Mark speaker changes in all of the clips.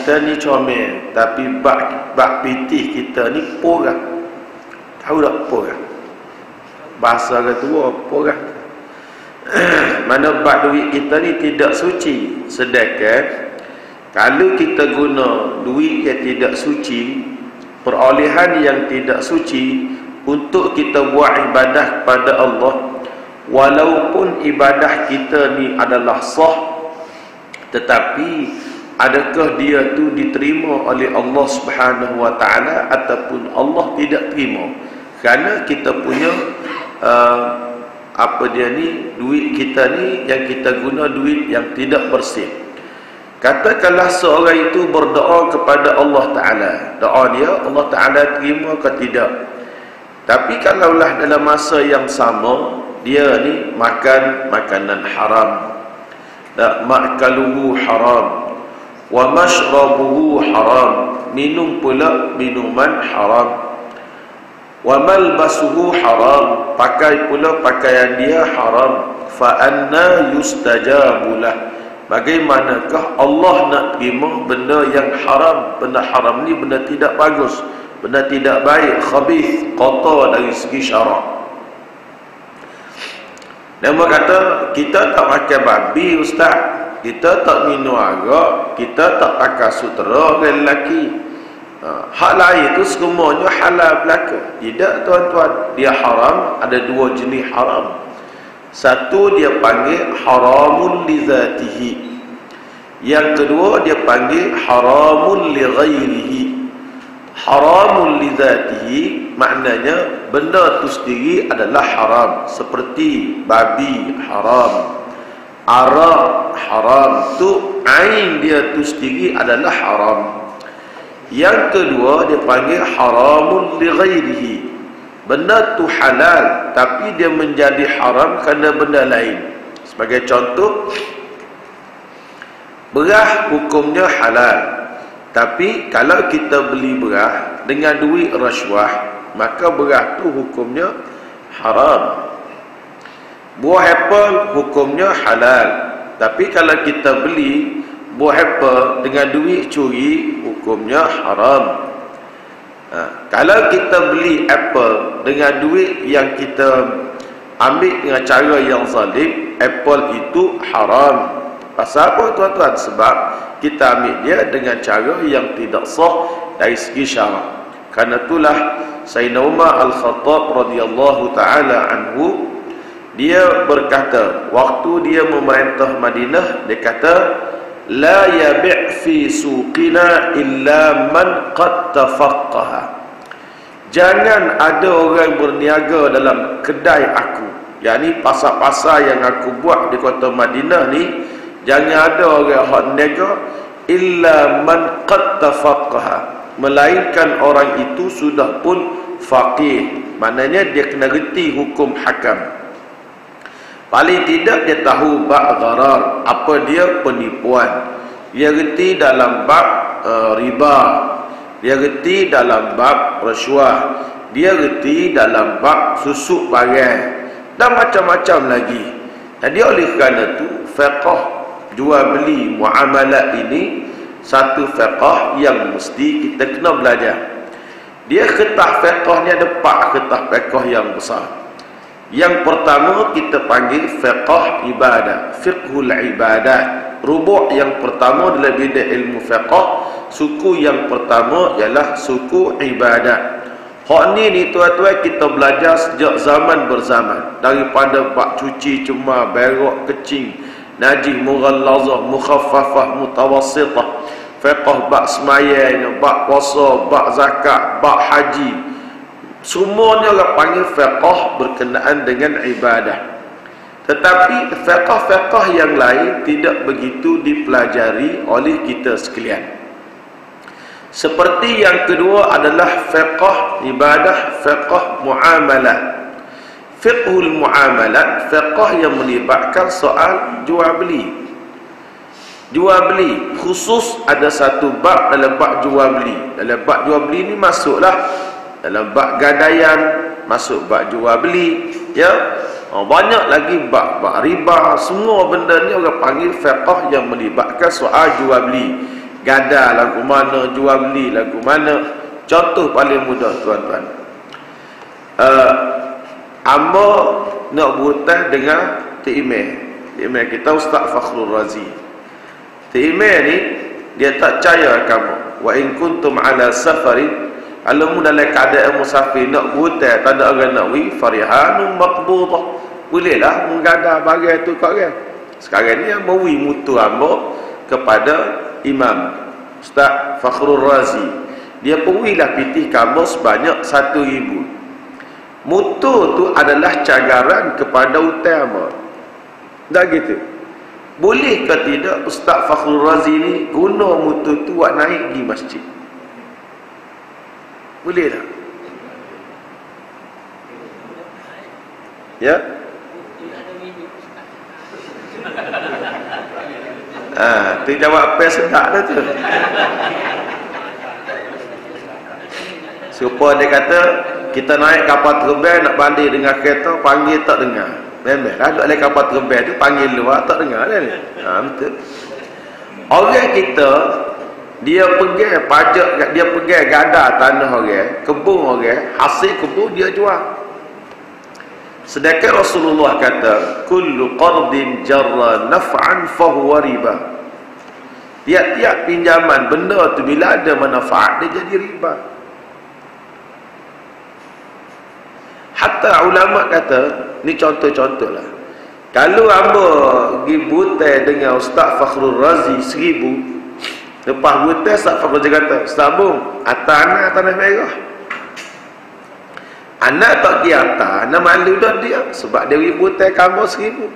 Speaker 1: kita ni comel, tapi bak pitih kita ni porah. Tahu tak porah? Bahasa orang tua porah. Mana bak duit kita ni tidak suci. Sedangkan kalau kita guna duit yang tidak suci, perolehan yang tidak suci untuk kita buat ibadah kepada Allah, walaupun ibadah kita ni adalah sah, tetapi adakah dia tu diterima oleh Allah Subhanahu wa taala ataupun Allah tidak terima? Kerana kita punya duit kita ni yang kita guna duit yang tidak bersih. Katakanlah seorang itu berdoa kepada Allah Ta'ala, doa dia Allah Ta'ala terima ke tidak. Tapi kalaulah dalam masa yang sama dia ni makan makanan haram, ma'kaluhu haram, wa mashrabuhu haram, minum pula minuman haram, wa malbasuhu haram, pakai pula pakaian dia haram, fa anna yustajabulah. Bagaimanakah Allah nak terima benda yang haram? Benda haram ni benda tidak bagus, benda tidak baik, khabith, kotor dari segi syarak. Nama kata kita tak makan babi ustaz, kita tak minum arak, kita tak pakai sutera orang lelaki. Hak lain itu semuanya halal belaka. Tidak tuan-tuan, dia haram. Ada dua jenis haram. Satu dia panggil haramun li zatihi, yang kedua dia panggil haramun li ghairihi. Haramun li zatihi maknanya benda tu sendiri adalah haram, seperti babi haram, arak haram, tu ain dia tu sendiri adalah haram. Yang kedua dia panggil haramun li ghairihi, benda tu halal tapi dia menjadi haram kerana benda lain. Sebagai contoh, beras hukumnya halal, tapi kalau kita beli beras dengan duit rasuah, maka beras tu hukumnya haram. Buah apple hukumnya halal, tapi kalau kita beli buah apple dengan duit curi, hukumnya haram. Kalau kita beli apple dengan duit yang kita ambil dengan cara yang zalim, apple itu haram. Pasal apa tuan-tuan? Sebab kita ambil dia dengan cara yang tidak sah dari segi syarak. Karena itulah Sayyidina Umar Al-Khattab radhiyallahu taala anhu, dia berkata waktu dia memerintah Madinah, dia kata la yabi' fi suqina illa man qad tafaqqaha. Jangan ada orang berniaga dalam kedai aku, yakni pasar-pasar yang aku buat di kota Madinah ni, jangan ada orang hak niaga illa man qad tafaqqaha, melainkan orang itu sudah pun faqih, maknanya dia kena reti hukum hakam. Paling tidak dia tahu bab gharar, apa dia penipuan, dia reti dalam bab riba, dia reti dalam bab rasuah, dia reti dalam bab susuk barang dan macam-macam lagi. Jadi oleh kerana itu fiqh jual beli muamalat ini satu fiqh yang mesti kita kena belajar. Dia ketah fiqh ni ada 4 ketah fiqh yang besar. Yang pertama kita panggil fiqh ibadah, fiqhul ibadah. Rubuk yang pertama dalam bidang ilmu fiqh, suku yang pertama ialah suku ibadah. Hak ni tuan-tuan kita belajar sejak zaman berzaman, daripada bab cuci cuma, berak kecing, najis mughallazah, mukhaffafah, mutawassitah, fiqh bab sembahyang, bab puasa, bab zakat, bab haji. Semuanya orang panggil fiqh berkenaan dengan ibadah. Tetapi fiqh-fiqh yang lain tidak begitu dipelajari oleh kita sekalian. Seperti yang kedua adalah fiqh ibadah, fiqh muamalat. Fiqhul muamalat, fiqh yang melibatkan soal jual beli. Jual beli khusus ada satu bab dalam bab jual beli. Dalam bab jual beli ni masuklah dalam bab gadaian, masuk bab jual beli, ya. Banyak lagi bab riba. Semua benda ni orang panggil fiqh yang melibatkan soal jual beli. gada lagu mana, jual beli lagu mana. Contoh paling mudah tuan-tuan, amba nak berhutang dengan email kita Ustaz Fakhrul Razi. Email ni dia tak percaya kamu. Wa in kuntum ala safarin, alamu dalam keadaan musafir nak berhutang, tak ada orang nak wi, farihanun maqbudah, bolehlah menggada bagai tu kat orang. Sekarang ni yang mewi mutu amba kepada Imam Ustaz Fakhrul Razi, dia pergilah pitih kamu sebanyak 1,000. Mutu tu adalah cagaran kepada utama. Tak gitu? Boleh ke tidak Ustaz Fakhrul Razi ni guna mutu tu buat naik pergi masjid? Boleh tak? Ya? Tu jawab apa sedap dah tu. Supaya dia kata kita naik kapal terbang nak balik dengan kereta, panggil tak dengar. Memanglah duduk dalam kapal terbang tu panggil luar tak dengar kan? Betul. Orang kita dia pegang pajak, dia pegang gada tanah orang, kebun orang, hasil kebun dia jual. Sedangkan Rasulullah kata, kullu qardin jarra naf'an fahuwa riba. Tiap-tiap pinjaman benda tu bila ada manfaat dia jadi riba. Hatta ulama kata, ni contoh-contoh lah. Kalau hamba pergi butai dengan Ustaz Fakhrul Razi 1,000, lepas butai Ustaz Fakhrul Razi kata, Ustaz Bung, atas anak tanah merah. Anak tak pergi atas, anak malu dah dia. Sebab dia pergi butai kamu 1,000.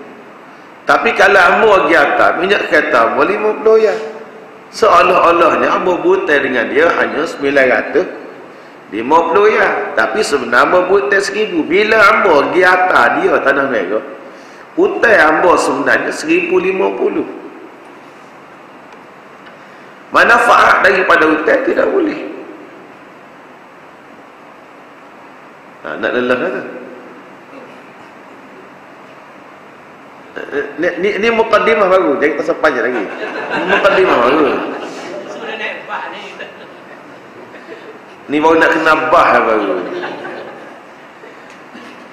Speaker 1: Tapi kalau hamba pergi atas, minyak kereta hamba 50 ya. Seolah-olahnya hamba butai dengan dia hanya 950 ya. Tapi sebenarnya hamba butai 1,000. Bila hamba pergi atas dia tanah merah, butai hamba sebenarnya 1,050. Manfaat daripada butai tidak boleh. Nak lelah tu. Ni mukaddimah baru, jangan tak sepanjang lagi. Mukaddimah baru.
Speaker 2: Sudah naik bah ni.
Speaker 1: Ni baru nak kena bah baru.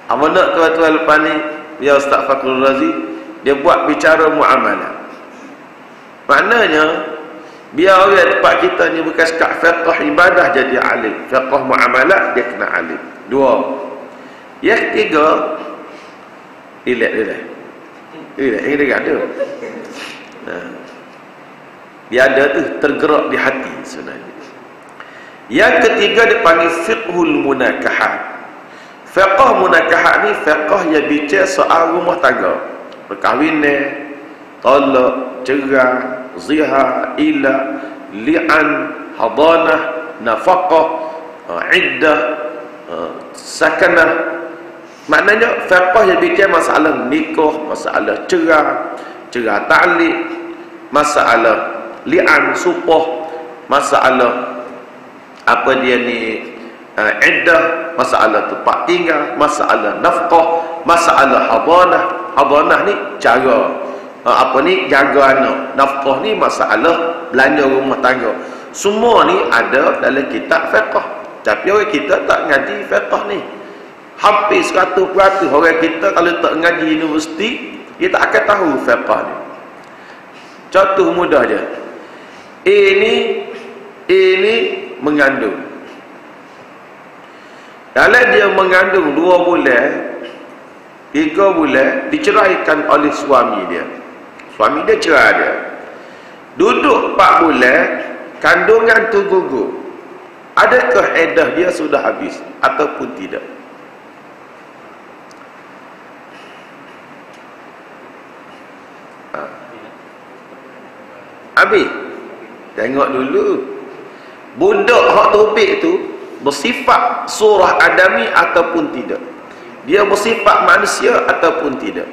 Speaker 1: Amanah tuan-tuan lepas ni, ya Ustaz Fakhrul Razi, dia buat bicara muamalah. Maknanya biar orang tempat kita ni bukan sekat fiqh ibadah jadi alim, fiqh muamalah dia kena alim. 2. Yang 3, relax. Ini dia ada. Dia ada tu tergerak di hati sebenarnya. Yang ketiga dipanggil fiqhul munakahat. Fiqh munakahat ni fiqh yang bicara soal rumah tangga, perkahwinan, talak, cerai, zihar, ila, li'an, hadanah, nafaqah, iddah, sakanah. Maknanya fiqh yang bicara masalah nikah, masalah cerai ta'liq, masalah li'an, supah, masalah apa dia ni, iddah, masalah tempat tinggal, masalah nafkah, masalah hadanah ni cara apa ni jaga anak, nafkah ni masalah belanja rumah tangga. Semua ni ada dalam kitab fiqh. Tapi orang kita tak ngaji fiqh ni. Hampir 100% orang kita kalau tak ngaji universiti, dia tak akan tahu fiqh ni. Contoh mudah je. Ini mengandung. Kalau dia mengandung 2 bulan, 3 bulan, diceraikan oleh suami dia. Suami dia cerai dia. Duduk 4 bulan, kandungan tu gugur. Adakah iddah dia sudah habis ataupun tidak? Habis. Tengok dulu. Budak hak topik tu bersifat surah adami ataupun tidak. Dia bersifat manusia ataupun tidak.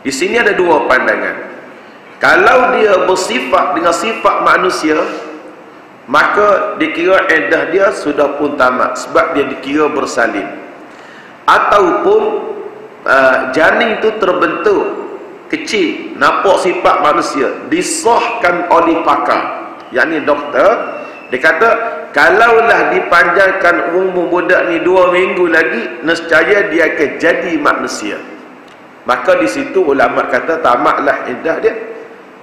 Speaker 1: Di sini ada 2 pandangan. Kalau dia bersifat dengan sifat manusia, maka dikira iddah dia sudah pun tamat sebab dia dikira bersalin. Ataupun janin itu terbentuk kecil, nampak sifat manusia, disahkan oleh pakar, yakni doktor. Dia kata, kalaulah dipanjangkan umur budak ni 2 minggu lagi, nescaya dia akan jadi manusia. Maka di situ ulama kata tamatlah iddah dia.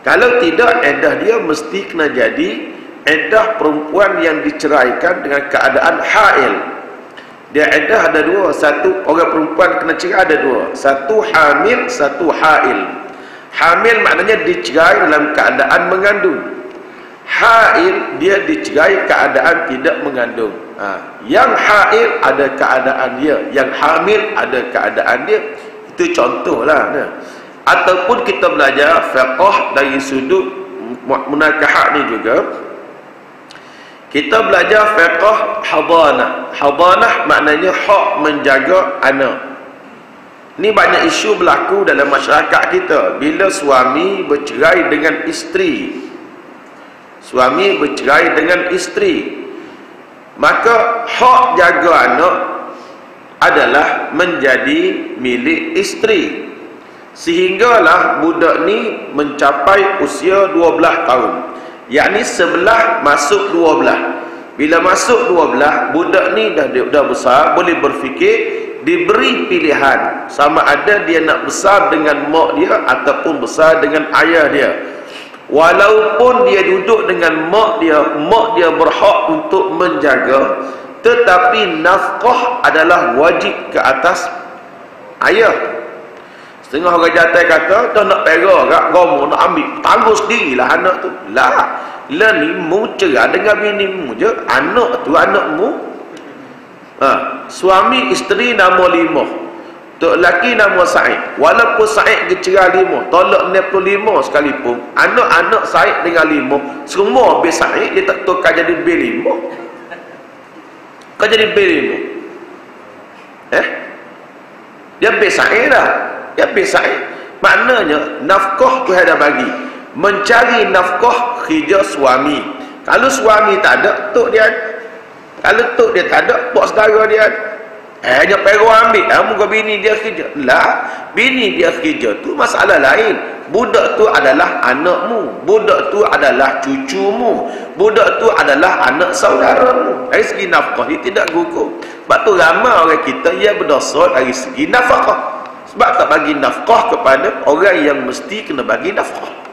Speaker 1: Kalau tidak, iddah dia mesti kena jadi iddah perempuan yang diceraikan dengan keadaan hail. Dia iddah ada 2, satu orang perempuan kena cerai ada 2, satu hamil, satu hail. Hamil maknanya dicerai dalam keadaan mengandung. Hail dia dicerai keadaan tidak mengandung. Yang hail ada keadaan dia, yang hamil ada keadaan dia. Itu contohlah. Ataupun kita belajar fiqh dari sudut munakahat ni juga. Kita belajar fiqh hadanah. Hadanah maknanya hak menjaga anak. Ni banyak isu berlaku dalam masyarakat kita. Bila suami bercerai dengan isteri, suami bercerai dengan isteri, maka hak jaga anak adalah menjadi milik isteri. Sehinggalah budak ni mencapai usia 12 tahun. Yakni 11 masuk 12. Bila masuk 12, budak ni dah besar, boleh berfikir, diberi pilihan sama ada dia nak besar dengan mak dia ataupun besar dengan ayah dia. Walaupun dia duduk dengan mak dia berhak untuk menjaga, tetapi nafkah adalah wajib ke atas ayah. Setengah orang jantan kata, dah nak perah kat gomo, nak ambil, tangguh sendirilah anak tu. Lah ni mu cerai dengan bini mu je, anak tu anakmu. Suami isteri nama 5, tok lelaki nama Said. Walaupun Said dicerai 5, tolak 65 sekalipun, anak-anak Said dengan 5 semua bil Said, dia tak tukar jadi bil 5. Kau jadi bil 5. Dia bil Said dah. Dia bil Said. Maknanya nafkah Tuhan dah bagi. Mencari nafkah kerja suami. Kalau suami tak ada, tok dia ada. Kalau tok dia tak ada, pak saudara dia ada. Dia perlu ambil. Muka bini dia kerja. Lah, bini dia kerja tu masalah lain. Budak tu adalah anakmu. Budak tu adalah cucumu. Budak tu adalah anak saudaramu. Dari segi nafkah dia tidak gugur. Sebab tu ramai orang kita yang berdosa dari segi nafkah. Sebab tak bagi nafkah kepada orang yang mesti kena bagi nafkah.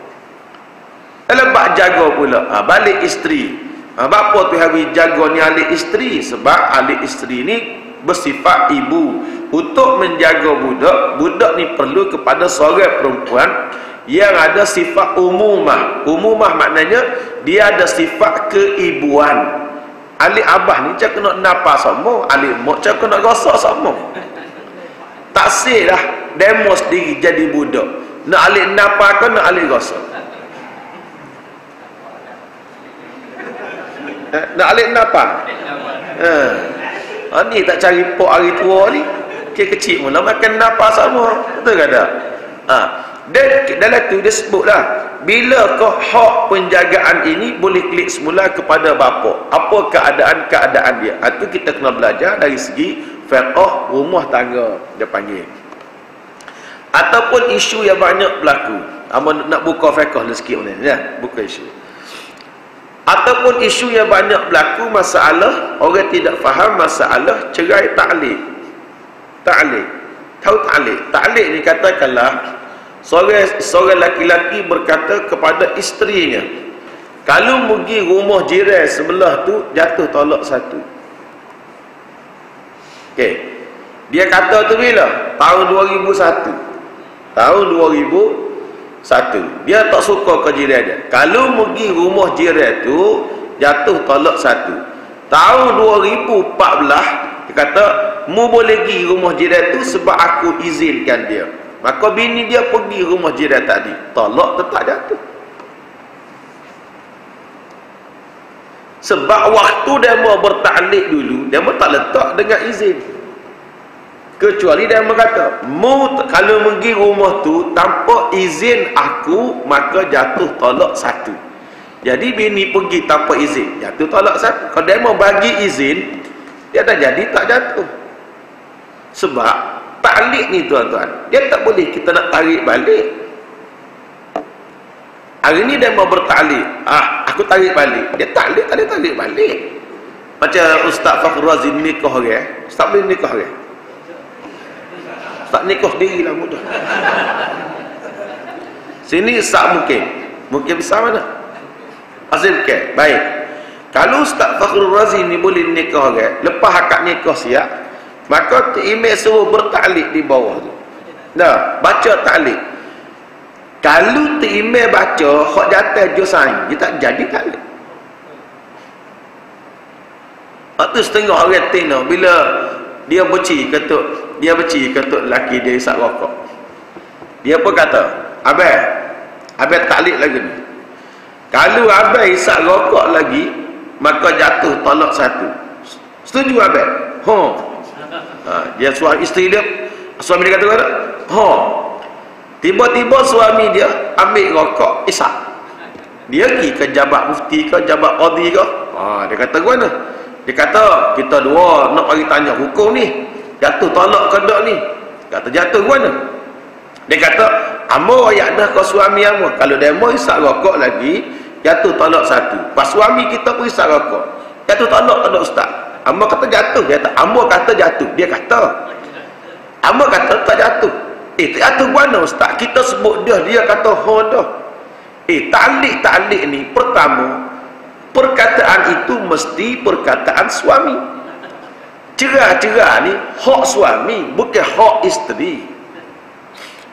Speaker 1: Dalam bak jaga pula, balik isteri. Bapa tu hari jaga ni ahli isteri, sebab ahli isteri ni bersifat ibu. Untuk menjaga budak ni perlu kepada seorang perempuan yang ada sifat umumah. Umumah maknanya dia ada sifat keibuan. Ahli abah ni cak kena napas sama, ahli mak cak kena rosak sama. Tak sih lah demo sendiri jadi budak. Nak ahli napas ke nak ahli rosak? Nak alik napa? Ni tak cari pok hari tua ni. Kecil mula makan napa sama. Betul ke tak? Dalam tu dia sebutlah, bila kau hak penjagaan ini boleh klik semula kepada bapa. Apa keadaan dia? Itu kita kena belajar dari segi fiqh rumah tangga, dia panggil. Ataupun isu yang banyak berlaku. Nak buka fiqh lah sikit ni, ya, buka isu. Ataupun isu yang banyak berlaku masalah orang tidak faham masalah cerai ta'liq. Ta'liq. Tahu ta'liq? Ta'liq ni katakanlah seorang laki-laki berkata kepada isterinya, kalau pergi rumah jiran sebelah tu jatuh tolak 1. Okey. Dia kata tu bila? Tahun 2001. Tahun 2001. Dia tak suka ke jiran dia. Kalau pergi rumah jiran tu jatuh tolak 1. Tahun 2014 dia kata, mu boleh pergi rumah jiran tu sebab aku izinkan dia. Maka bini dia pergi rumah jiran tadi, tolak tetap jatuh. Sebab waktu dia mau bertaklik dulu, dia mau tak letak dengan izin. Kecuali dia berkata, mu kalau pergi rumah tu tanpa izin aku, maka jatuh tolak 1. Jadi bini pergi tanpa izin, jatuh tolak 1. Kalau dia mau bagi izin, dia dah jadi tak jatuh. Sebab taklik ni tuan-tuan, dia tak boleh kita nak tarik balik. Hari ni dia mau bertaklid. Aku tarik balik. Dia tarik balik. Macam Ustaz Fakhr Razi nikah orang. Ustaz boleh nikah orang. Ustaz nikah sendiri lah mudah. Sini Ustaz mungkin. Mungkin besar mana? Asal bukan. Baik. Kalau Ustaz Fakhr Razi ni boleh nikah orang, lepas akad nikah siap, maka imam suruh bertaklid di bawah tu. Dah, baca taklid. Kalau imam baca hak jatuh josai, dia tak jadi taklid. Itu setengah orang tengok bila dia beci ketuk lelaki dia isap rokok. Dia apa kata? Abang taklid lagi ni. Kalau abang isap rokok lagi, maka jatuh talak satu. Setuju abang? Dia suami isteri dia, suami dia kata, tiba-tiba suami dia ambil rokok isap. Dia pergi ke jabat mufti ke jabat qadi ke? Dia kata mana? Dia kata kita dua nak bagi tanya hukum ni, jatuh talak ke tak ni? Kata jatuh mana? Dia kata amo ayat dah kau suami amo, kalau dia mau isap rokok lagi jatuh talak satu. Pas suami kita pun isap rokok jatuh talak tak ada ustaz. Amo kata jatuh, dia kata amo kata jatuh. Dia kata amo kata tak jatuh. Tak jatuh mana ustaz? Kita sebut dia kata dah. Taklid ni pertama, perkataan itu mesti perkataan suami. Cerah-cerah ni hak suami, bukan hak isteri.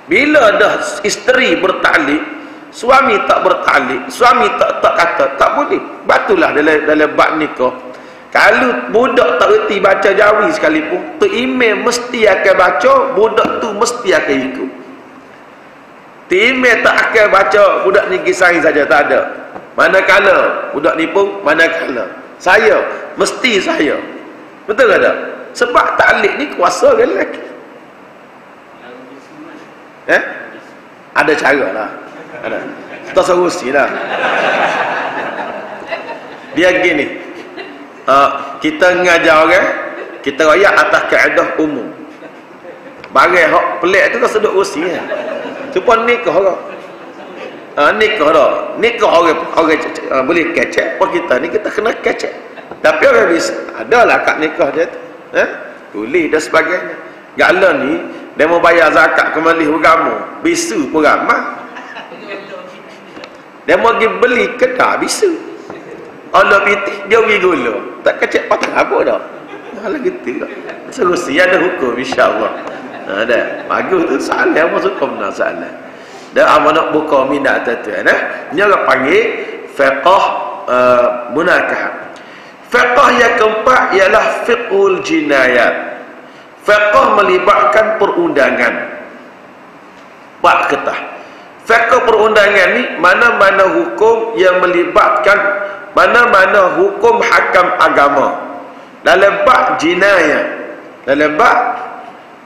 Speaker 1: Bila dah isteri bertaklid, suami tak bertaklid, suami tak kata tak boleh. Batulah dalam bab nikah. Kalau budak tak reti baca jawi sekalipun, tu imam mesti akan baca, budak tu mesti akan ikut. Imam tak akan baca budak ni kisah saja, tak ada. Manakala budak ni pun manakala saya mesti saya. Betul tak? Sebab taklid ni kuasa kan lelaki. Ada cara lah. Ada. Tak solusi lah. Dia gini. Kita ngajar orang, kita royak atas kaedah umum. Barang hak pelik tu kan sedut usi kan. Supaya nikah orang. Nikah dah. Nikah orang boleh kecek. Apa kita ni kita kena kecek. Tapi orang bisa. Adalah kat nikah dia tu. Tulis dan sebagainya. Gala ni dia mau bayar zakat kembali agama. Bisu pun ramah. Dia mau pergi beli kedai bisu. Allah piti dia pergi gula. Tak kecek patah apa dah. Kalau gitu lah. Solusi ada hukum insya-Allah. Ada. Bagus tu soalan masuk benar soalan. Dan apa nak buka minat tu Ni orang panggil fiqh munakah. Fiqh yang keempat ialah fiqhul jinayat. Fiqh melibatkan perundangan. Bab ketah. Fiqh perundangan ni mana-mana hukum yang melibatkan mana-mana hukum hakam agama. Dalam bab jinayah. Dalam bab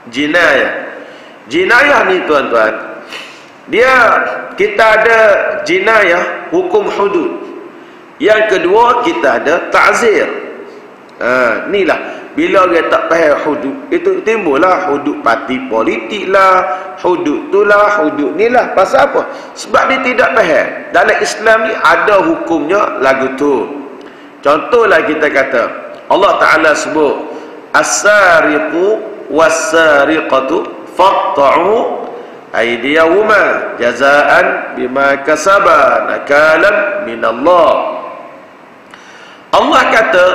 Speaker 1: jinayah. Jinayah ni tuan-tuan, kita ada jinayah hukum hudud. Yang kedua kita ada ta'zir. Inilah bila orang tak faham hudud, itu timbullah hudud parti politik lah, hudud tu lah, hudud ni lah. Pasal apa? Sebab dia tidak faham. Dalam Islam ni ada hukumnya lagu tu. Contohlah kita kata Allah Ta'ala sebut as-sariqu was-sariqatu faqta'u aydiyahuma jazaan bima kasaba nakalan minallah. Allah kata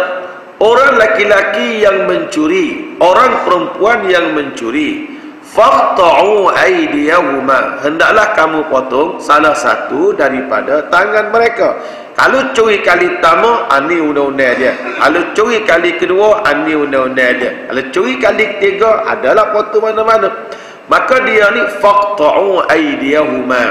Speaker 1: orang laki-laki yang mencuri, orang perempuan yang mencuri, faqta'u aydiyahuma, hendaklah kamu potong salah satu daripada tangan mereka. Kalau curi kali pertama, ini undang-undang dia. Kalau curi kali kedua, ini undang-undang dia. Kalau curi kali ketiga, adalah potong mana-mana. Maka dia ni faqta'u aydiyahuma.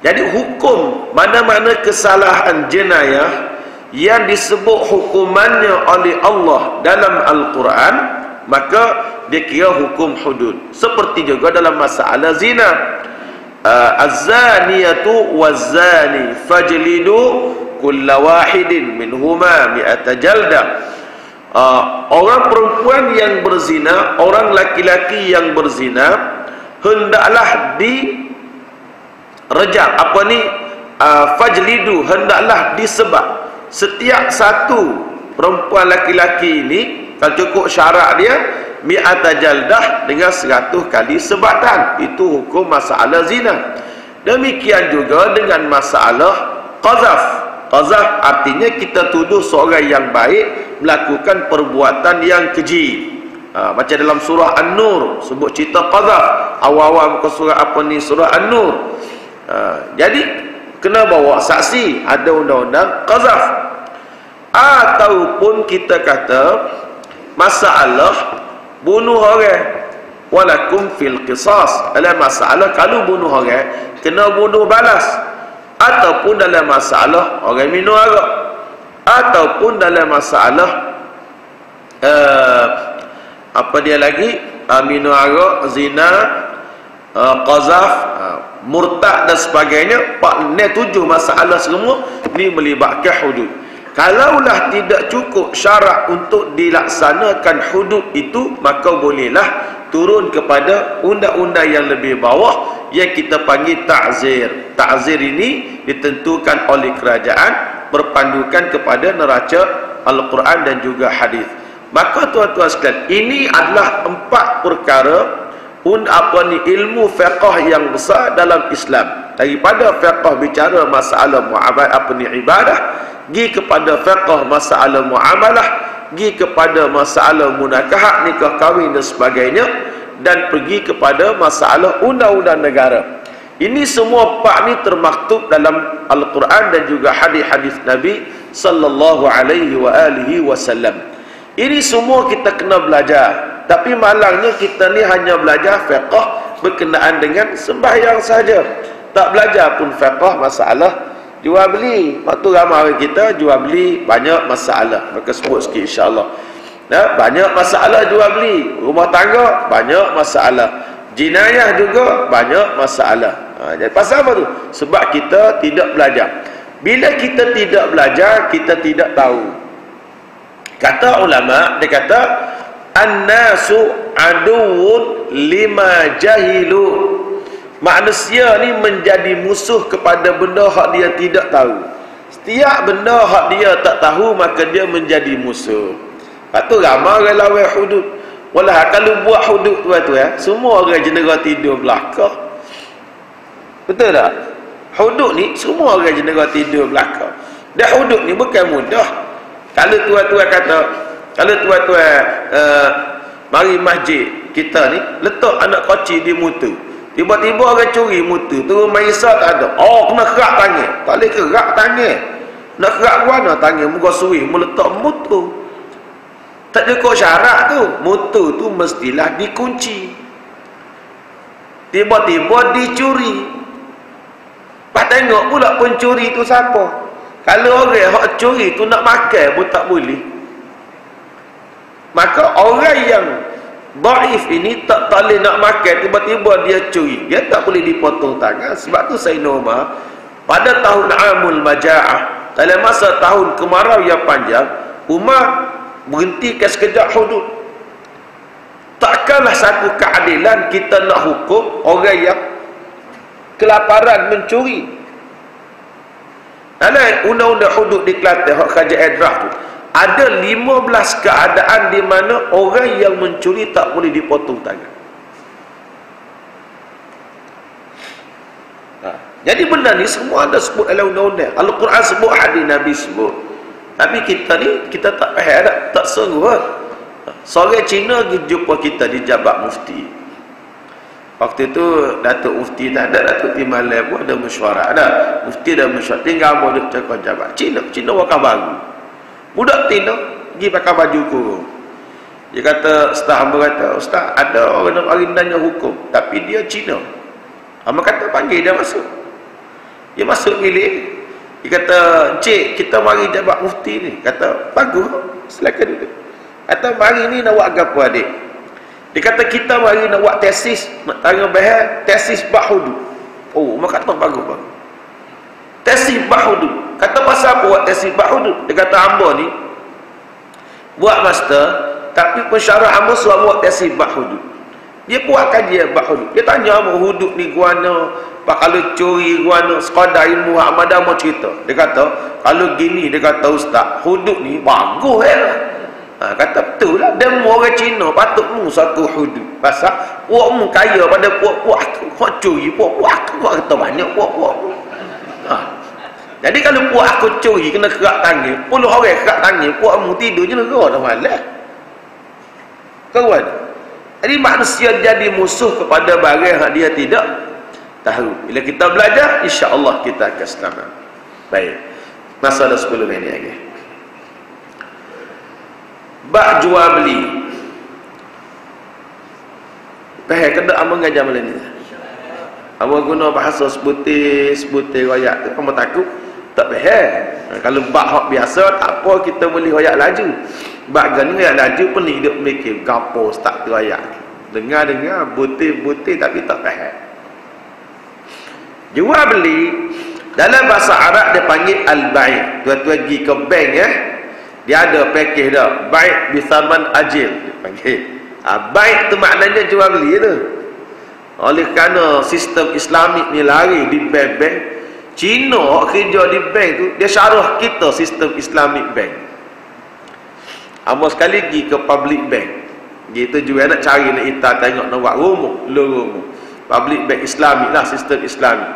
Speaker 1: Jadi hukum mana-mana kesalahan jenayah yang disebut hukumannya oleh Allah dalam Al-Quran, maka dia kira hukum hudud. Seperti juga dalam masalah zina. Az-zaniyatu waz-zani fajlidu kulla wahidin minhuma mi'ata jaldah. Orang perempuan yang berzina, orang laki-laki yang berzina, hendaklah direjam. Apa ni? fajlidu, hendaklah disebat setiap satu perempuan laki-laki ini, kalau cukup syarat dia, mi'ata jaldah, dengan 100 kali sebatan. Itu hukum masalah zina. Demikian juga dengan masalah qazaf. Qazaf artinya kita tuduh seorang yang baik melakukan perbuatan yang keji. Macam dalam surah An-Nur sebut cerita qazaf. Awal-awal muka surah apa ni, surah An-Nur. Jadi kena bawa saksi, ada undang-undang qazaf. Ataupun kita kata masalah bunuh orang, walakum fil qisas, dalam masalah kalau bunuh orang kena bunuh balas. Ataupun dalam masalah orang minum arak, ataupun dalam masalah apa dia lagi, minum arak, zina, qazaf, murtad dan sebagainya. 7 masalah semua ni melibatkan hudud. Kalaulah tidak cukup syarat untuk dilaksanakan hudud itu, maka bolehlah turun kepada undang-undang yang lebih bawah yang kita panggil ta'zir. Ta'zir ini ditentukan oleh kerajaan berpandukan kepada neraca Al-Quran dan juga hadis. Maka tuan-tuan sekalian, ini adalah 4 perkara ilmu fiqh yang besar dalam Islam. Daripada fiqh bicara masalah ibadah, pergi kepada fiqh masalah muamalah, pergi kepada masalah munakahat, nikah kahwin dan sebagainya, dan pergi kepada masalah undang-undang negara. Ini semua 4 ni termaktub dalam Al-Quran dan juga hadis-hadis Nabi sallallahu alaihi wasallam. Ini semua kita kena belajar. Tapi malangnya kita ni hanya belajar fiqh berkenaan dengan sembahyang saja. Tak belajar pun fiqh masalah jual beli. Waktu ramai kita jual beli banyak masalah. Maka sebut sikit insya-Allah. Banyak masalah jual beli. Rumah tangga banyak masalah. Jinayah juga banyak masalah. Jadi pasal apa tu? Sebab kita tidak belajar. Bila kita tidak belajar, kita tidak tahu. Kata ulama, dia kata an-nasu aduwwun lima jahilu. Manusia ni menjadi musuh kepada benda hak dia tidak tahu. Setiap benda hak dia tak tahu, maka dia menjadi musuh. Lepas tu ramai orang lawan hudud. Walah kalau buat hudud tu semua orang jenera tidur belakang. Betul tak? Hudud ni semua orang jenera tidur belakang. Dan hudud ni bukan mudah. Kalau tuan-tuan kata, kalau tuan-tuan mari masjid kita ni, letak anak kecil di mutu, tiba-tiba orang curi mutu, turun maisa tak ada. Oh, kena kerak tangan. Tak boleh kerak tangan. Nak kerak mana tangan? Muka suih meletak mutu. Tak cukup syarat tu. Mutu tu mestilah dikunci. Tiba-tiba dicuri. Pak tengok pula pencuri tu siapa. Kalau orang hak curi tu nak makan pun tak boleh. Maka orang yang dhaif ini tak boleh nak makan, tiba-tiba dia curi, dia tak boleh dipotong tangan. Sebab tu Sayyidina Umar pada tahun Amul Maja'ah, dalam masa tahun kemarau yang panjang, Umar berhentikan sekejap hudud. Takkanlah satu keadilan kita nak hukum orang yang kelaparan mencuri. Dalam undang-undang hudud di Kelantan, hak kerajaan draft tu, ada 15 keadaan di mana orang yang mencuri tak boleh dipotong tangan. Jadi benda ni semua ada sebut dalam undang-undang. Al-Quran sebut, hadis Nabi sebut. Tapi kita ni, kita tak faham, tak sungguh. Seorang Cina pergi jumpa kita di Jabat Mufti. Waktu itu Datuk Mufti tak ada, Datuk Timbalan pun ada mesyuarat dah. Mufti dah mesyuarat, tinggal boleh cakap jabat. Cina wakar baru. Budak Cina pergi pakai baju kurung. Dia kata, Ustaz hamba kata, Ustaz ada orang nak bagi tanya hukum, tapi dia Cina. Hamba kata panggil dia masuk. Dia masuk bilik. Dia kata, Encik, kita mari Jabat Mufti ni. Kata, bagus, silakan duduk. Kata, mari ni nak buat apa adik? Dia kata, kita mari nak buat tesis, nak tanya bahas tesis bab hudud. Oh, mak kata bagus. Tesis bab hudud. Kata pasal apa buat tesis bab hudud? Dia kata, hamba ni buat master, tapi pensyarah hamba suruh buat tesis bab hudud. Dia buat kajian bab hudud. Dia tanya apa hudud ni guana, pak kalau curi guana, sekadar ilmu Ahmad mau cerita. Dia kata, kalau gini dia kata ustaz, hudud ni bagus kata betul lah. Demo orang Cina patut mu satu hudud. Pasal puak mu kaya pada puak-puak tu. Kau curi puak-puak tu, kau kata banyak puak-puak tu. Jadi kalau puak aku curi kena kerak tangan, 10 orang kerak tangan, puak mu tidur je negara dah malas. Kawan. Jadi manusia jadi musuh kepada barang yang dia tidak tahu. Bila kita belajar, insya-Allah kita akan selamat. Baik. Masalah 10 minit lagi. Bak jual beli. Faham kena amal ngajar malam ni. Amal guna bahasa sebutir royak tu, kamu takut? Tak faham. Kalau bak hak biasa, tak apa kita boleh royak laju. Bak gani royak laju pun hidup mikir gapo start tu royak. Dengar-dengar butir-butir tapi tak faham. Jual beli dalam bahasa Arab dia panggil al-bai'. Tuan-tuan pergi ke bank dia ada package dah. Bai' bisaman ajil dia panggil. Bai' tu maknanya jual beli tu. Oleh kerana sistem Islamik ni lari di bank-bank, Cina kerja di bank tu, dia syarah kita sistem Islamic bank. Amal sekali pergi ke public bank. Gitu juga nak cari nak ita tengok nak buat rumah. Public bank Islamic lah, sistem Islamic.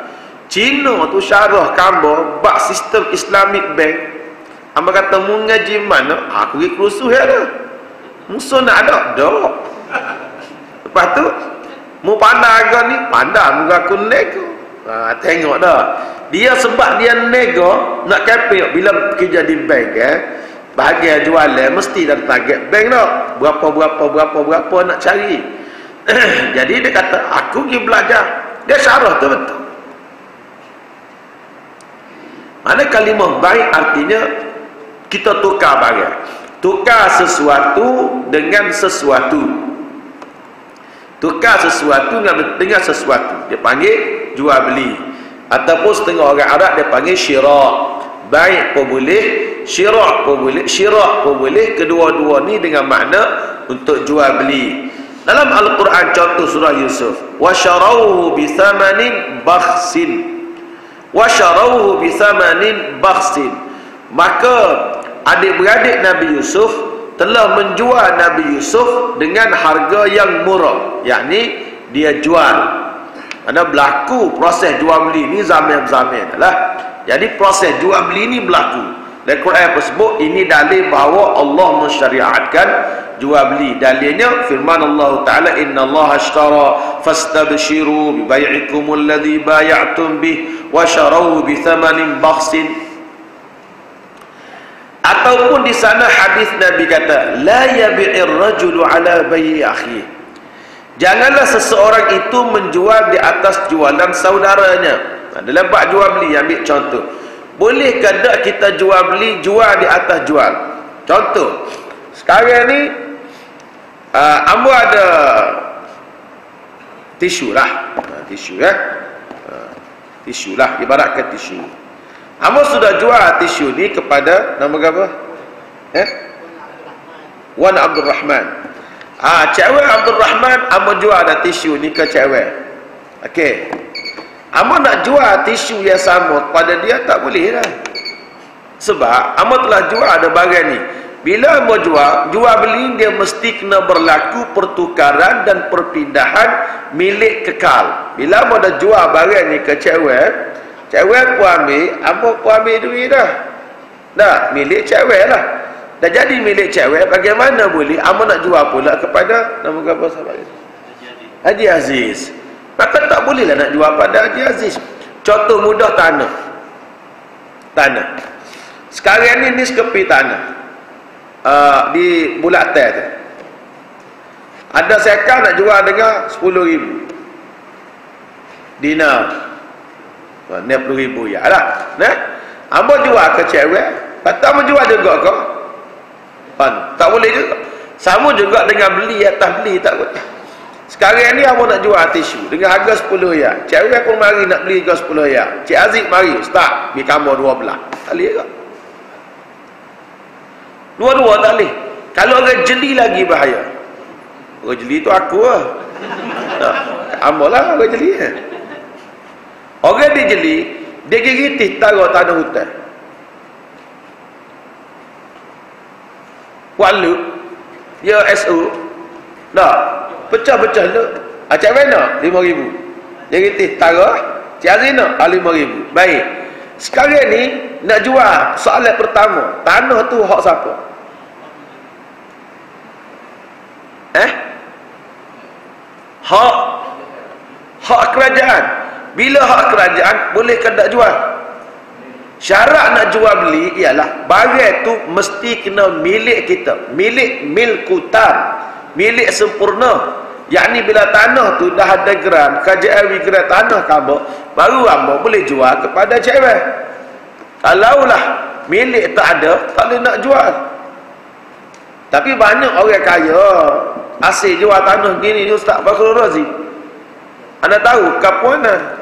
Speaker 1: Cina tu syarah gambar bak sistem Islamic bank. Amal kata mu ngaji mana? Aku pergi kerusuh dah. Musuh nak ada? Dak. Lepas tu mu pandai agak ni, pandai muka aku nego. Tengok dah. Dia sebab dia nego, nak kapil bila kerja di bank bahagian jualan mesti ada target bank dah. Berapa nak cari. Jadi dia kata, aku pergi belajar. Dia syarah tu betul. Mana kalimah baik artinya kita tukar barang. Tukar sesuatu dengan sesuatu. Tukar sesuatu dengan sesuatu. Dia panggil jual beli. Ataupun setengah orang Arab dia panggil syirak. Baik pun boleh, syirak pun boleh. Syirak pun boleh. Kedua-dua ni dengan makna untuk jual beli. Dalam Al-Quran contoh surah Yusuf. وَشَرَوْهُ بِثَمَنٍ بَخْسٍ وَشَرَوْهُ بِثَمَنٍ بَخْسٍ. Maka adik-beradik Nabi Yusuf telah menjual Nabi Yusuf dengan harga yang murah. Yakni dia jual. Kerana berlaku proses jual beli ni zaman-zaman lah. Jadi proses jual beli ni berlaku. Dan Quran tersebut ini dalil bahawa Allah mensyariatkan jual beli. Dalilnya firman Allah Ta'ala, Inna Allah ashtara fastabshiru bibai'ikumul ladhi baya'tum bih wa syarawu bithamanin bakhsin. Ataupun di sana hadis Nabi kata, la yabi'ir rajulu ala bayi akhi. Janganlah seseorang itu menjual di atas jualan saudaranya. Dalam bab jual beli, ambil contoh. Bolehkah tak kita jual beli, jual di atas jual? Contoh, sekarang ni ambo ada tisu lah. Tisu tisu lah, ibaratkan tisu. Ambo sudah jual tisu ni kepada nama apa? Wan Abdul Rahman. Cewek Abdul Rahman ambo jual ada tisu ni ke cewek. Okey. Ambo nak jual tisu yang sama kepada dia tak boleh lah. Sebab ambo telah jual ada barang ni. Bila ambo jual beli dia mesti kena berlaku pertukaran dan perpindahan milik kekal. Bila ambo dah jual barang ni ke cewek, cewek pun ambil, ambo pun ambil duit dah. Dah, milik cewek lah. Dah jadi milik cewek, bagaimana boleh ambo nak jual pula kepada nama apa sahabat itu? Haji Aziz. Maka tak bolehlah nak jual pada Haji Aziz. Contoh mudah tanah. Sekarang ni sekepi tanah. Di Bulatan tu. Ada sekar nak jual dengan 10,000 dinar. 60,000 ya lah. Nah, ambo jual ke cewek, kata ambo jual juga ke? Tak boleh juga. Sama juga dengan beli atas beli tak boleh. Sekarang ni ambo nak jual tisu dengan harga 10 ya. Cewek pun mari nak beli harga 10 ya. Cik Aziz mari, ustaz, bagi kamu 12. Tak boleh ke? Dua-dua tak boleh. Kalau orang jeli lagi bahaya. Orang jeli tu aku lah. Ambo lah orang jeli. Orang dia jeli, dia gigit taruh tanah hutan. Walu, ya SU, dah pecah-pecah lu. Acak mana? 5,000. Dia gigit taruh, cari nak 5,000. Baik. Sekarang ni nak jual soalan pertama, tanah tu hak siapa? Hak kerajaan. Bila hak kerajaan, boleh ke tak jual? Syarat nak jual beli ialah barang tu mesti kena milik kita, milik milkutan, milik sempurna. Yakni bila tanah tu dah ada geran, kerajaan geran tanah kamu, baru hamba boleh jual kepada cewek. Kalaulah milik tak ada, tak boleh nak jual. Tapi banyak orang kaya asyik jual tanah gini ni Ustaz Fakhrul Razi. Anda tahu kapuanan.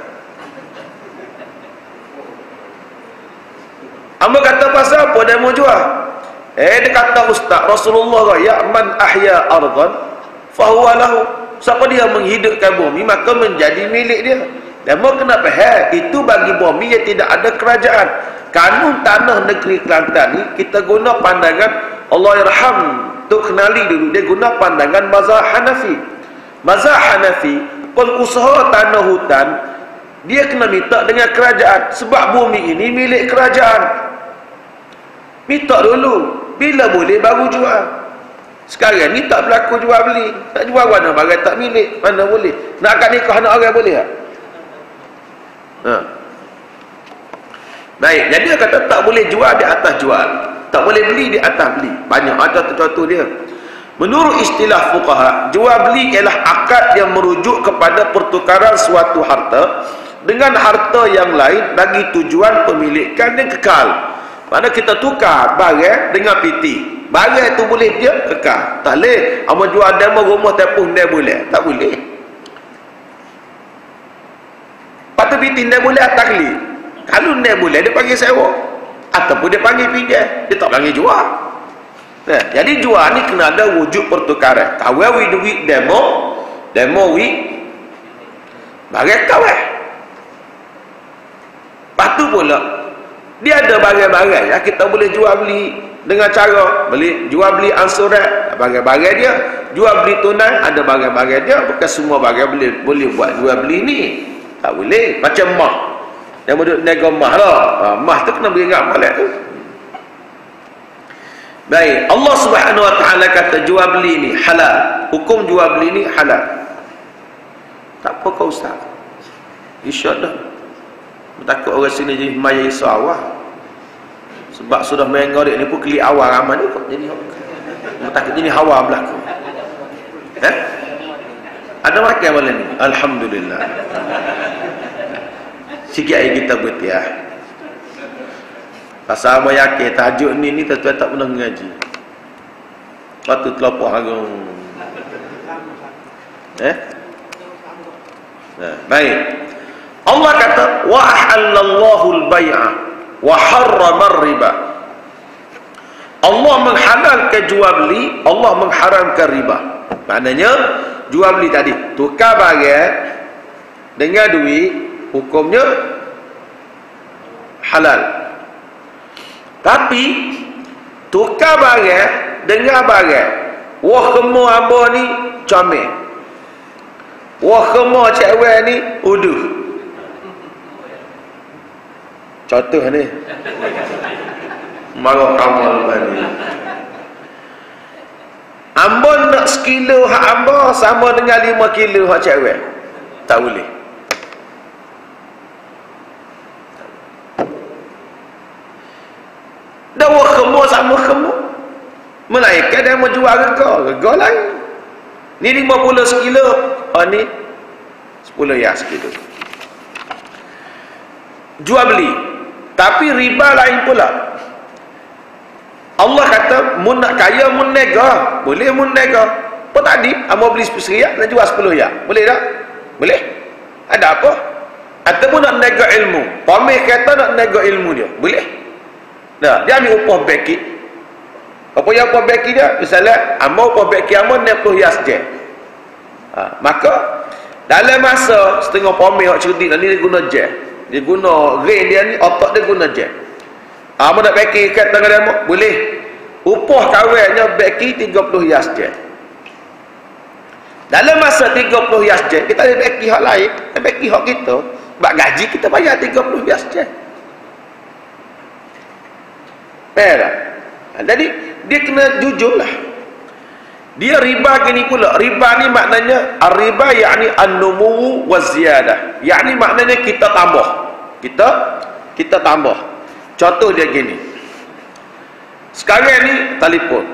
Speaker 1: Hamba kata pasal apa dia mau jual? Dia kata Ustaz Rasulullah, ya man ahya ardan fahuwa lahu. Siapa dia menghidupkan bumi maka menjadi milik dia. Dan mau kena faham, itu bagi bumi yang tidak ada kerajaan. Kanun tanah negeri Kelantan ni kita guna pandangan Allah yarham. Tok kenali dulu, dia guna pandangan mazhab Hanafi. Mazhab Hanafi, pengusaha tanah hutan dia kena minta dengan kerajaan sebab bumi ini milik kerajaan. Minta dulu, bila boleh baru jual. Sekarang ni tak berlaku jual beli. Tak jual mana barang tak milik, mana boleh. Nak akad nikah anak orang boleh tak? Baik, jadi dia kata tak boleh jual di atas jual, tak boleh beli di atas beli. Banyak ada contoh dia. Menurut istilah fuqaha, jual beli ialah akad yang merujuk kepada pertukaran suatu harta dengan harta yang lain bagi tujuan pemilikan yang kekal. Mana kita tukar barang dengan piti. Barang tu boleh dia kekal. Tak boleh. Amo jual demo rumah tepung dia boleh. Tak boleh. Patu piti dia boleh atas kali. Kalau dia boleh dia panggil sewa. Ataupun dia panggil pinjam. Dia tak panggil jual. Nah, jadi jual ni kena ada wujud pertukaran. Kawai wi duit demo wi barang kawai. Patu pula dia ada barang-barang yang kita boleh jual beli dengan cara jual beli ansurat, barang-barang dia, jual beli tunai, ada barang-barang dia. Bukan semua barang boleh buat jual beli ni. Tak boleh. Macam mah. Yang duduk nego mah lah. Mah tu kena beringat molek tu. Baik, Allah Subhanahu Wa Taala kata jual beli ni halal. Hukum jual beli ni halal. Tak apa kau ustaz. InsyaAllah. Takut orang sini jadi maya isawah. Sebab sudah menggorek ni pun keli awal ramai ni kok jadi takut jadi hawa berlaku. Ada makan malam ni? Alhamdulillah. Sikit air kita buat ya. Pasal abang yakin tajuk ni tuan-tuan tak pernah mengaji. Waktu terlampau harung. Baik. Allah kata wa ahallallahu al-bai'a wa harrama ar-riba. Allah menghalalkan jual beli, Allah mengharamkan riba. Maknanya jual beli tadi tukar barang dengan duit hukumnya halal. Tapi tukar barang dengan barang, wah kemu hamba ni comel, wah kemu cewek ni uduh. Contoh ni marah kamu ni hamba nak sekilo hak hamba sama dengan 5 kilo hak cewek. Tak boleh. Dah wah kemu sama kemu, melainkan dia mau jual rega lain. Ni 50 sekilo, ni 10 ya sekilo. Jual beli, tapi riba lain pula. Allah kata mun nak kaya mun nega, boleh mun nega. Apa tadi amo beli 10 nak jual 10 ya, boleh tak? Boleh. Ada apa? Ataupun nak nega ilmu, pamih kata nak nega ilmu dia, boleh. Nah, dia ambil upah beki. Apa yang upah beki dia? Misalnya amo upah beki amo 60 ya saja. Maka dalam masa setengah pomel hak cerdik ni dia guna jam. Dia guna brain dia ni, otak dia guna jam. Apa nak beki kat tangan dia boleh. Upah kawannya beki 30 hias jam. Dalam masa 30 hias jam, kita ada beki hak lain, beki hak kita. Bak gaji kita bayar 30 hias jam. Faham? Jadi dia kena jujurlah. Dia riba gini pula. Riba ni maknanya ar-riba yakni an-numu wa ziyadah. Yakni maknanya kita tambah. Kita tambah. Contoh dia gini. Sekarang ni telefon.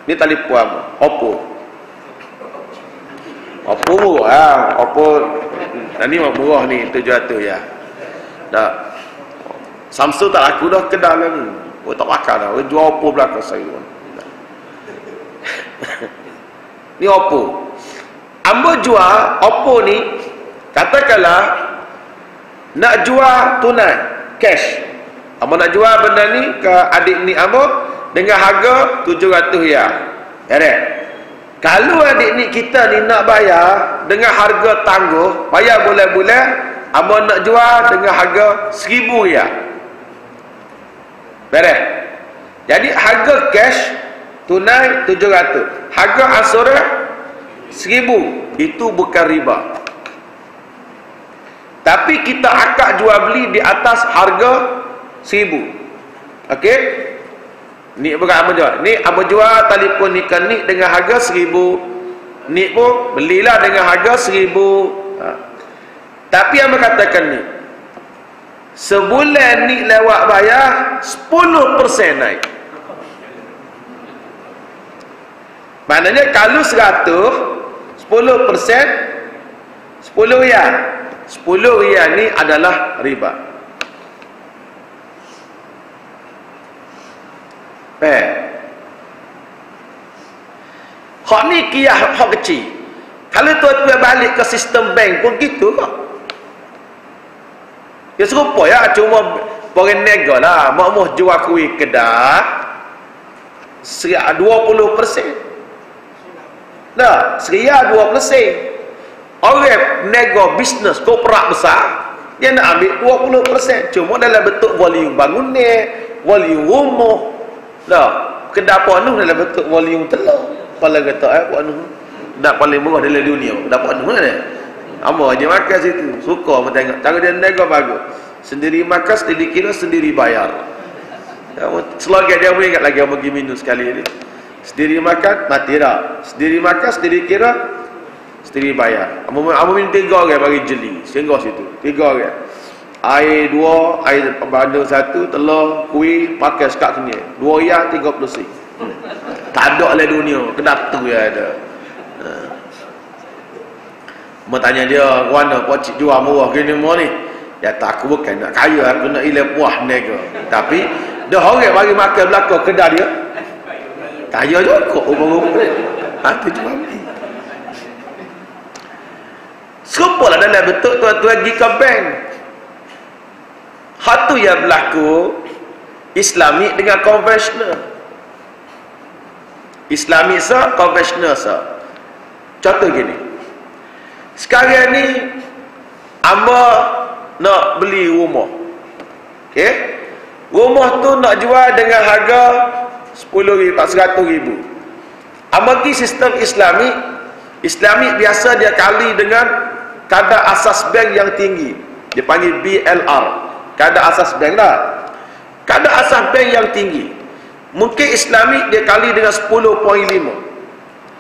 Speaker 1: Ni telefon Oppo. Oppo murah. Oppo ni murah ni 700 ya. Dah. Samsung tak laku dah kedal ni. Oh tak makan dah. Jual Oppo belakang saya. Ni Oppo. Ambo jual Oppo ni, katakanlah nak jual tunai, cash. Ambo nak jual benda ni ke adik ni ambo dengan harga 700 ya. Ya. Kalau adik ni kita ni nak bayar dengan harga tangguh, bayar bulan-bulan, ambo nak jual dengan harga 1000 ya. Beres. Jadi harga cash tunai 700. Harga ansuran 1000. Itu bukan riba. Tapi kita akad jual beli di atas harga 1000. Okey? Ni bukan apa jual. Ni apa jual telefon Nikon dengan harga 1000. Ni pun belilah dengan harga 1000. Tapi yang katakan ni, sebulan ni lewat bayar 10% naik. Maknanya kalau 100, 10%, 10 riyal. 10 riyal ni adalah riba. Hak ni kiyah hak kecil. Kalau tuan-tuan balik ke sistem bank pun gitu kok. Ya serupa ya, cuma orang nego lah. Mak jual kuih kedah 20%. Dah, seria 20%. Orang nego bisnes korporat besar, dia nak ambil 20%. Cuma dalam bentuk volume bangunan, volume rumah. Dah, kedai penuh dalam bentuk volume telur. Kepala kata, penuh. Tak paling murah dalam dunia. Kedai penuh mana? Amor je makan situ. Suka pun tengok. Cara dia nego bagus. Sendiri makan, sendiri kira, sendiri bayar. Slogan dia pun ingat lagi, Amor pergi minum sekali ni. Sendiri makan, mati dah. Sendiri makan, sendiri kira, sendiri bayar. Amor minum 3 orang bagi jeli. Singgah situ. 3 orang. Air 2, air bandung 1, telur, kuih, pakai sekat sini. 2 riyal 30 sen. Tak ada oleh dunia. Kedap tu ya ada. Amor tanya dia, "Mana pocik jual murah gini semua ni?" Ya tak, aku bukan nak kaya, aku nak ilah puah nego. Tapi dah orang bagi makan belakang kedai dia. Kaya juga rupa-rupa. Itu jual beli. Serupalah dalam bentuk tuan-tuan pergi ke bank. Hal tu yang berlaku Islamik dengan konvensional. Islamik sah, konvensional sah. Contoh gini. Sekarang ni amba nak beli rumah. Okey? Rumah tu nak jual dengan harga 10,000, 100,000. Amagi sistem Islamik biasa dia kali dengan kadar asas bank yang tinggi. Dia panggil BLR. Kadar asas bank dah. Kadar asas bank yang tinggi. Mungkin Islamik dia kali dengan 10.5.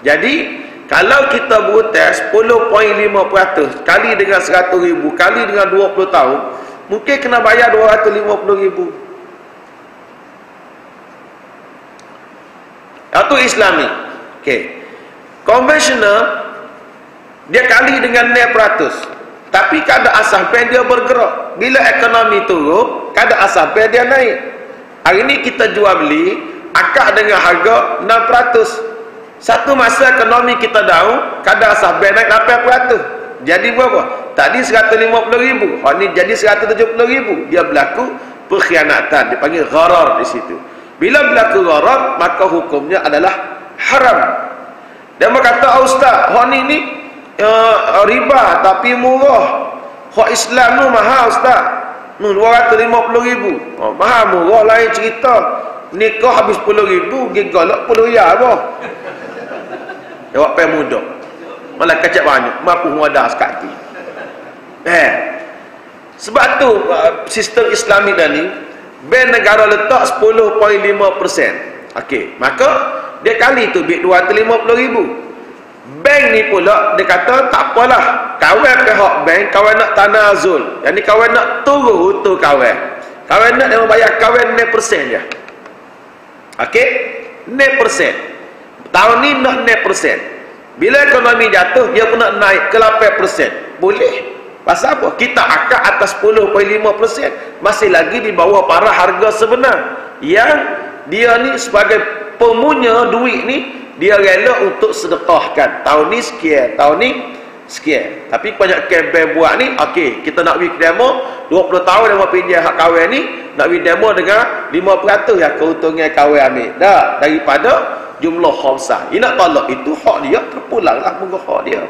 Speaker 1: Jadi, kalau kita berhutang 10.5% kali dengan 100,000 kali dengan 20 tahun, mungkin kena bayar 250,000. Itu Islami. Okey. Konvensional dia kali dengan 0%. Tapi kadar asas bank dia bergerak. Bila ekonomi turun, kadar asas bank dia naik. Hari ni kita jual beli akad dengan harga 6%. Satu masa ekonomi kita down, kadar asas bank naik 8%. Jadi berapa? Tadi 150,000. Hari ni jadi 170,000. Dia berlaku perkhianatan. Dia panggil gharar di situ. Bila berlaku gharar, maka hukumnya adalah haram. Dia berkata, "Ustaz, hak ni riba tapi murah. Hak Islam tu mahal ustaz. 250,000. Mahal murah lain cerita. Nikah habis 10,000, pergi golok 10 riyal apa? Jawab pai muda. Malah kacak banyak, mampu muada sekali. Sebab tu sistem Islamik dah ni, bank negara letak 10.5%. Okey, maka dia kali tu bit 250,000. Bank ni pula dia kata tak apalah, kawan pihak bank, kawan nak tanazul. Yang ni kawan nak turun hutang kawan. Kawan nak dia bayar kawan 0% je. Okey? 0%. Tahun ni nak 0%. Bila ekonomi jatuh, dia pun nak naik ke 8%. Boleh. Pasal apa? Kita akad atas 10.5%. Masih lagi di bawah para harga sebenar. Yang dia ni sebagai pemunya duit ni, dia rela untuk sedekahkan. Tahun ni sekian, tahun ni sekian. Tapi banyak bank buat ni, okey, kita nak pergi demo 20 tahun dia mau pinjam hak kawan ni, nak pergi demo dengan 5% ya keuntungan kawan ambil. Dah daripada jumlah hak besar. Dia nak tolak itu hak dia, terpulanglah muka hak dia.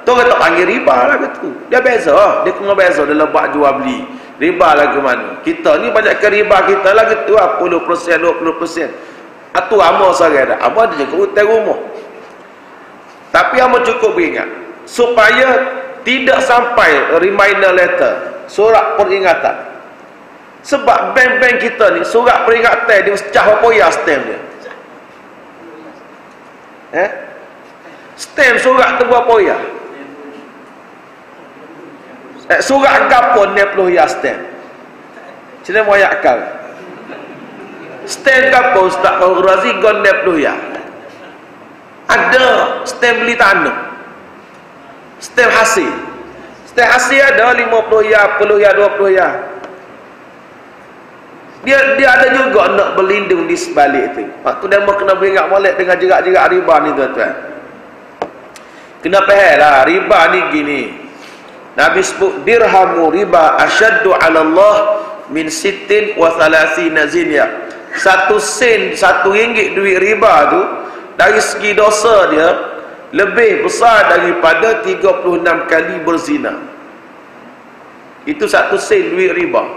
Speaker 1: Tu kata panggil riba lah gitu. Dia beza, dia kena beza dalam bab jual beli. Riba lah ke mana? Kita ni banyak ke riba kita lah gitu, 10%, 20%. Atu amal seorang dah. Amal dia jaga hutang rumah. Tapi amal cukup ingat supaya tidak sampai reminder letter, surat peringatan. Sebab bank-bank kita ni surat peringatan dia pecah apa ya stamp dia. Stamp surat tu berapa ya? Surat gapon 60 ya stamp. Cina mau yakal. Stamp gapon Ustaz Fahrul Razi gon 60 ya. Ada stamp beli tanah. Stamp hasil. Stamp hasil ada 50 ya, 10 ya, 20 ya. Dia ada juga nak berlindung di sebalik tu. Waktu dia mau kena beringat molek dengan jerak-jerak riba ni tuan-tuan. Kena faham lah, riba ni gini. Nabi sebut dirhamu riba asyaddu 'ala Allah min sittin wa thalathina zinya. 1 sen, 1 ringgit duit riba tu dari segi dosa dia lebih besar daripada 36 kali berzina. Itu 1 sen duit riba.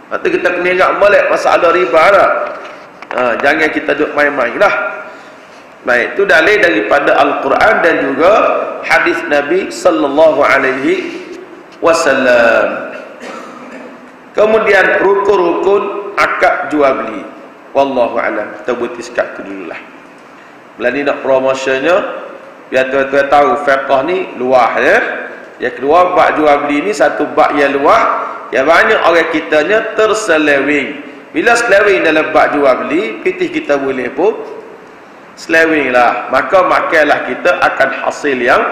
Speaker 1: Lepas kita kena ingat balik masalah riba lah. Jangan kita duduk main-main lah. Baik, itu dalil daripada Al-Quran dan juga hadis Nabi sallallahu alaihi wasallam. Kemudian rukun-rukun akad jual beli. Wallahu alam. Kita buat sekat tu dululah. Bila ni nak promotionnya, biar tuan-tuan tahu fiqh ni luah ya. Yang kedua, bab jual beli ni satu bab yang luah, yang banyak orang kitanya terselewing. Bila selewing dalam bab jual beli, pitih kita boleh pun selewing lah, maka makanlah kita akan hasil yang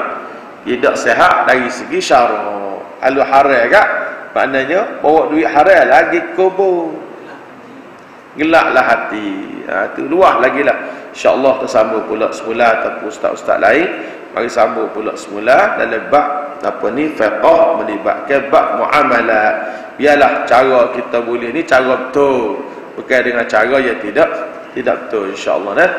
Speaker 1: tidak sehat dari segi syarak. Kalau haram kan, maknanya bawa duit haram lagi kubur, gelaklah hati. Itu luah lagi lah. InsyaAllah tersambung pula semula ataupun ustaz-ustaz lain mari sambung pula semula dalam bab apa ni fiqh melibatkan bab muamalat. Biarlah cara kita boleh ni cara betul, bukan dengan cara yang tidak betul, insyaAllah nah.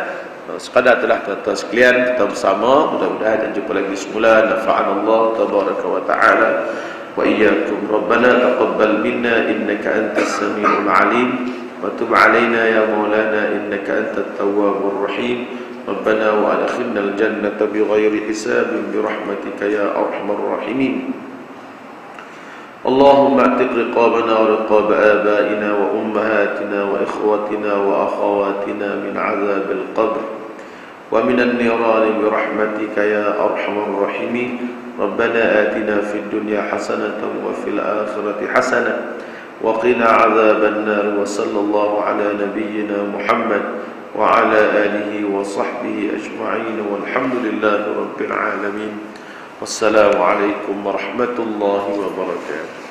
Speaker 1: Sekadar telah tuan-tuan sekalian, kita bersama mudah-mudahan dan jumpa lagi semula. Nafa'anallah tabaraka wa ta'ala wa iyyakum. Rabbana taqabbal minna innaka antas samiul alim wa tub alaina ya maulana innaka antat tawwabur rahim. Rabbana wa adkhilnal jannata bighairi hisabin birahmatika ya arhamar rahimin. اللهم اعتق رقابنا ورقاب آبائنا وأمهاتنا وإخوتنا وأخواتنا من عذاب القبر ومن النيران برحمتك يا أرحم الراحمين. ربنا آتنا في الدنيا حسنة وفي الآخرة حسنة وقنا عذاب النار. وصلى الله على نبينا محمد وعلى آله وصحبه أجمعين والحمد لله رب العالمين. والسلام عليكم ورحمة الله وبركاته.